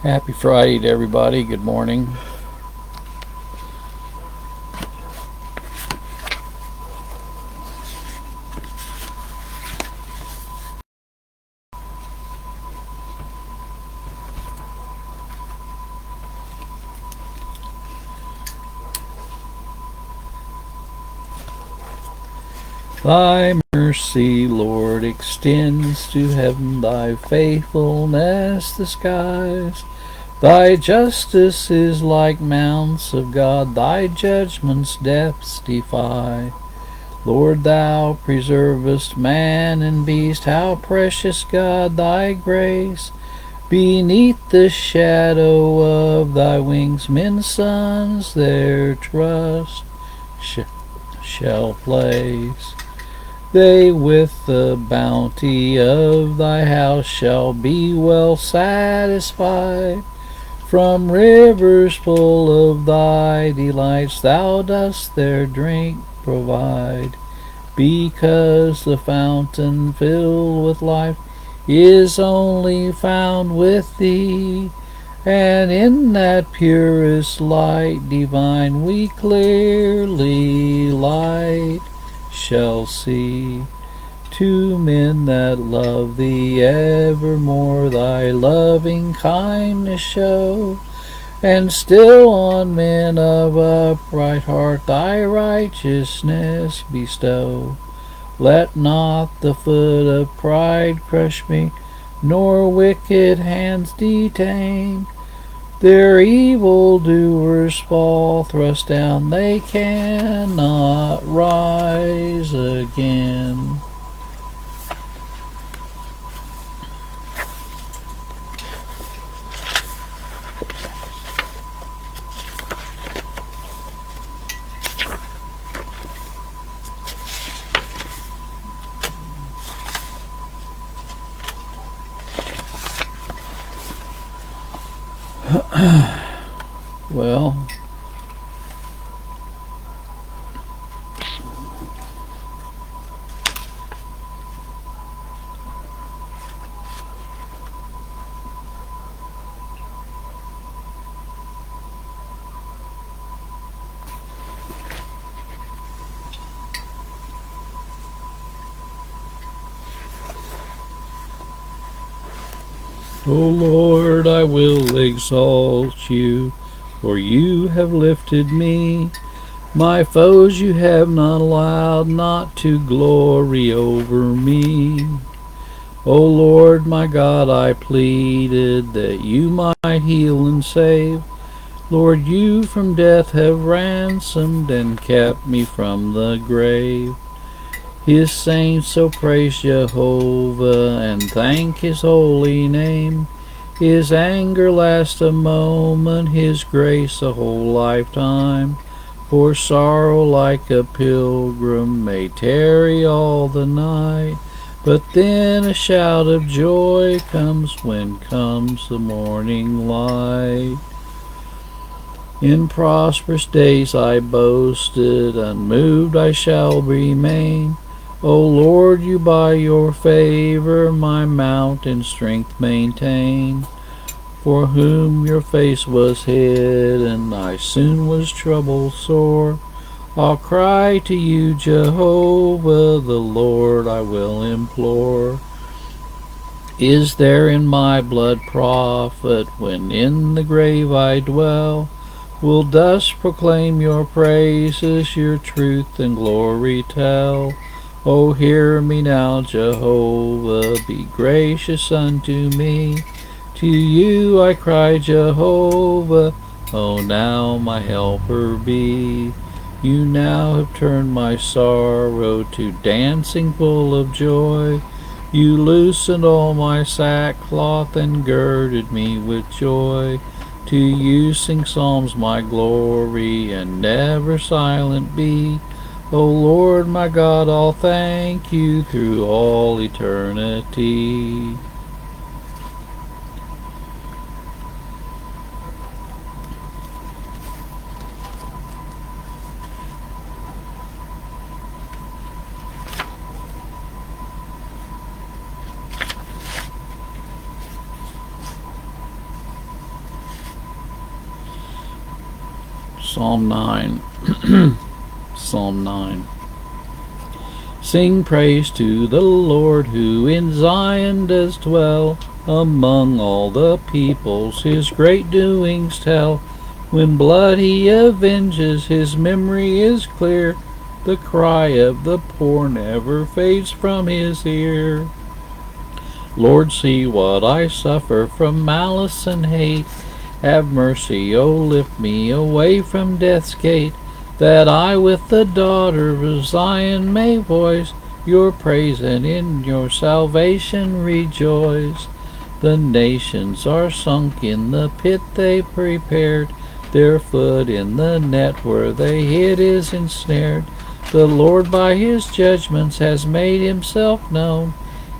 Happy Friday to everybody. Good morning. Thy mercy, Lord, extends to heaven, thy faithfulness the skies. Thy justice is like mounts of God, thy judgments depths defy. Lord, thou preservest man and beast, how precious, God, thy grace. Beneath the shadow of thy wings, men's sons their trust shall place. They with the bounty of thy house shall be well satisfied. From rivers full of thy delights thou dost their drink provide. Because the fountain filled with life is only found with thee, and in that purest light divine we clearly light shall see. To men that love thee evermore thy loving kindness show, and still on men of upright heart thy righteousness bestow. Let not the foot of pride crush me, nor wicked hands detain. Their evil doers fall, thrust down, they cannot rise again. Well, O Lord, I will exalt you, for you have lifted me. My foes you have not allowed not to glory over me. O Lord, my God, I pleaded that you might heal and save. Lord, you from death have ransomed and kept me from the grave. His saints so praise Jehovah and thank his holy name. His anger lasts a moment, his grace a whole lifetime. For sorrow like a pilgrim may tarry all the night, but then a shout of joy comes when comes the morning light. In prosperous days I boasted, unmoved I shall remain. O Lord, you by your favor my mountain strength maintain. For whom your face was hidden, I soon was troubled sore. I'll cry to you, Jehovah, the Lord I will implore. Is there in my blood profit when in the grave I dwell? Will dust proclaim your praises, your truth and glory tell? O hear me now, Jehovah, be gracious unto me. To you I cry, Jehovah, O now my helper be. You now have turned my sorrow to dancing full of joy. You loosened all my sackcloth and girded me with joy. To you sing psalms my glory and never silent be. O Lord my God, I'll thank you through all eternity. Psalm 9. Psalm 9. Sing praise to the Lord, who in Zion does dwell. Among all the peoples his great doings tell. When blood he avenges, his memory is clear. The cry of the poor never fades from his ear. Lord, see what I suffer from malice and hate. Have mercy, O lift me away from death's gate, that I with the daughter of Zion may voice your praise, and in your salvation rejoice. The nations are sunk in the pit they prepared, their foot in the net where they hid is ensnared. The Lord by his judgments has made himself known.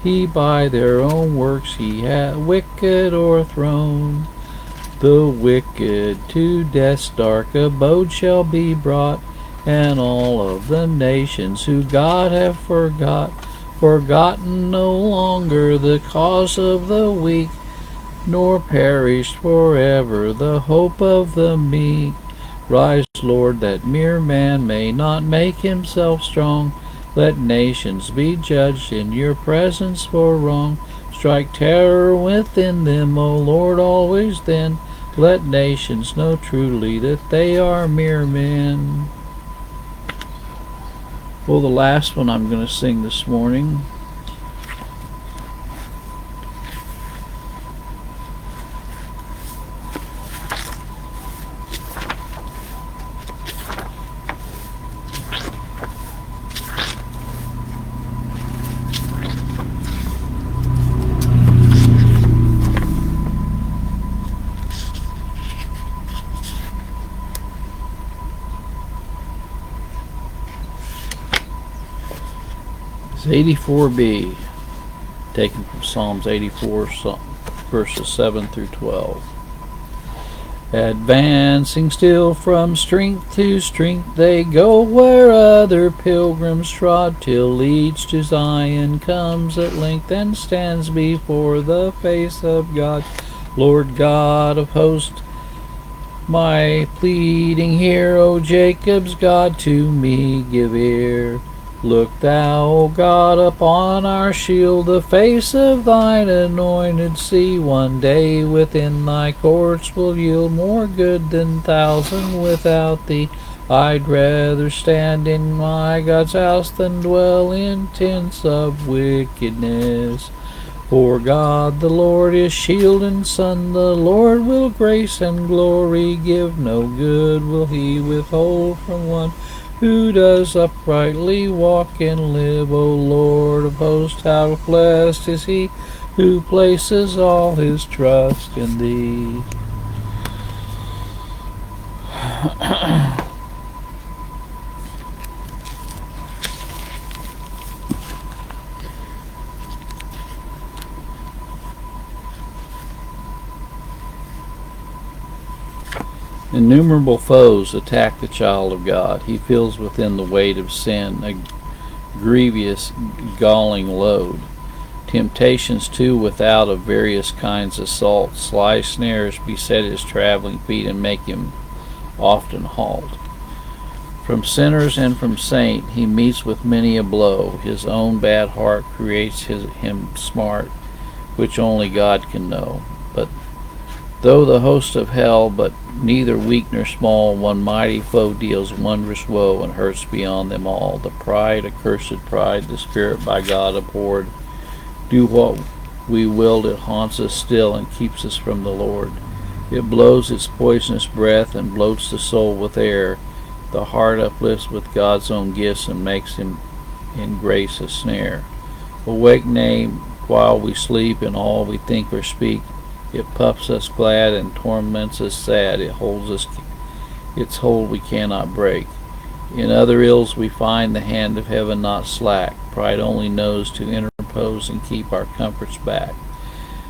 He by their own works he hath wicked o'erthrown. The wicked to death's dark abode shall be brought, and all of the nations who God have forgotten no longer the cause of the weak, nor perished forever the hope of the meek. Rise, Lord, that mere man may not make himself strong. Let nations be judged in your presence for wrong. Strike terror within them, O Lord, always then. Let nations know truly that they are mere men. Well, the last one I'm going to sing this morning is 84b, taken from Psalms 84, verses 7 through 12. Advancing still from strength to strength, they go where other pilgrims trod, till each to Zion comes at length and stands before the face of God. Lord God of hosts, my pleading hear, O Jacob's God, to me give ear. Look thou, O God, upon our shield, the face of thine anointed. See, one day within thy courts will yield more good than 1,000 without thee. I'd rather stand in my God's house than dwell in tents of wickedness. For God the Lord is shield and sun, the Lord will grace and glory give. No good will he withhold from one who does uprightly walk and live. O Lord of hosts, how blessed is he who places all his trust in thee. Innumerable foes attack the child of God. He feels within the weight of sin a grievous, galling load. Temptations too without of various kinds assault. Sly snares beset his traveling feet and make him often halt. From sinners and from saint he meets with many a blow. His own bad heart creates him smart, which only God can know. But though the host of hell, but neither weak nor small, one mighty foe deals wondrous woe and hurts beyond them all. The pride, accursed pride, the spirit by God abhorred. Do what we willed, it haunts us still and keeps us from the Lord. It blows its poisonous breath and bloats the soul with air. The heart uplifts with God's own gifts and makes him in grace a snare. Awake nay while we sleep in all we think or speak. It puffs us glad and torments us sad. It holds us its hold we cannot break. In other ills we find the hand of heaven not slack. Pride only knows to interpose and keep our comforts back.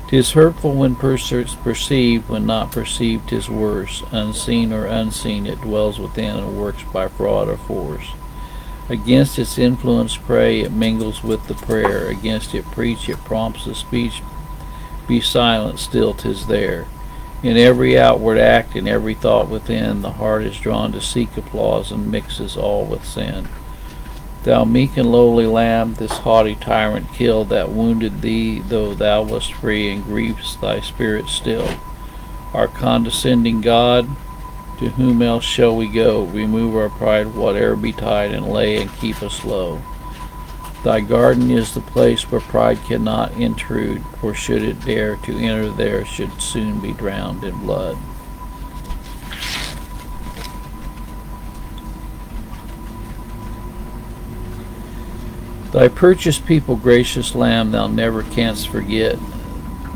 'Tis hurtful when perceived, when not perceived 'tis worse. Unseen or unseen it dwells within and works by fraud or force. Against its influence pray, it mingles with the prayer. Against it preach, it prompts the speech. Be silent, still 'tis there. In every outward act, in every thought within, the heart is drawn to seek applause and mixes all with sin. Thou meek and lowly Lamb, this haughty tyrant killed, that wounded thee, though thou wast free, and grieves thy spirit still. Our condescending God, to whom else shall we go? Remove our pride, whate'er betide, and lay and keep us low. Thy garden is the place where pride cannot intrude, for should it dare to enter there, should soon be drowned in blood. Thy purchased people, gracious Lamb, thou never canst forget.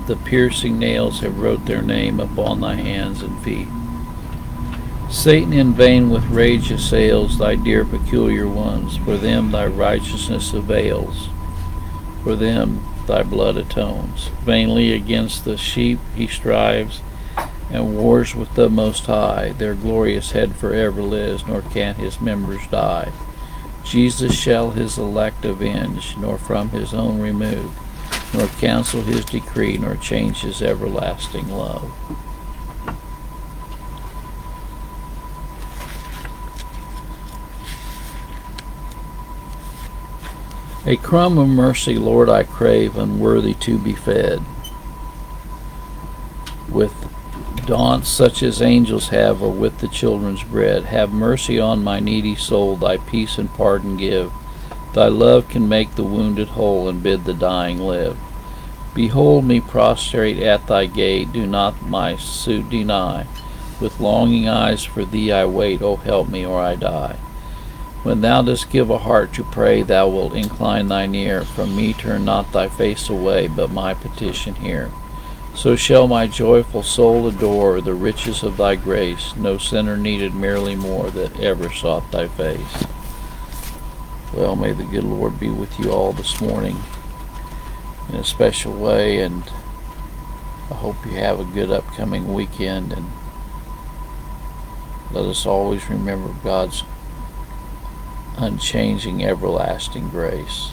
The piercing nails have wrote their name upon thy hands and feet. Satan in vain with rage assails thy dear peculiar ones. For them thy righteousness avails, for them thy blood atones. Vainly against the sheep he strives, and wars with the Most High. Their glorious head forever lives, nor can his members die. Jesus shall his elect avenge, nor from his own remove, nor cancel his decree, nor change his everlasting love. A crumb of mercy, Lord, I crave, unworthy to be fed. With daunts such as angels have, or with the children's bread. Have mercy on my needy soul, thy peace and pardon give. Thy love can make the wounded whole, and bid the dying live. Behold me prostrate at thy gate, do not my suit deny. With longing eyes for thee I wait, O help me or I die. When thou dost give a heart to pray, thou wilt incline thine ear. From me turn not thy face away, but my petition hear. So shall my joyful soul adore the riches of thy grace. No sinner needed merely more that ever sought thy face. Well, may the good Lord be with you all this morning in a special way, and I hope you have a good upcoming weekend, and let us always remember God's unchanging, everlasting grace.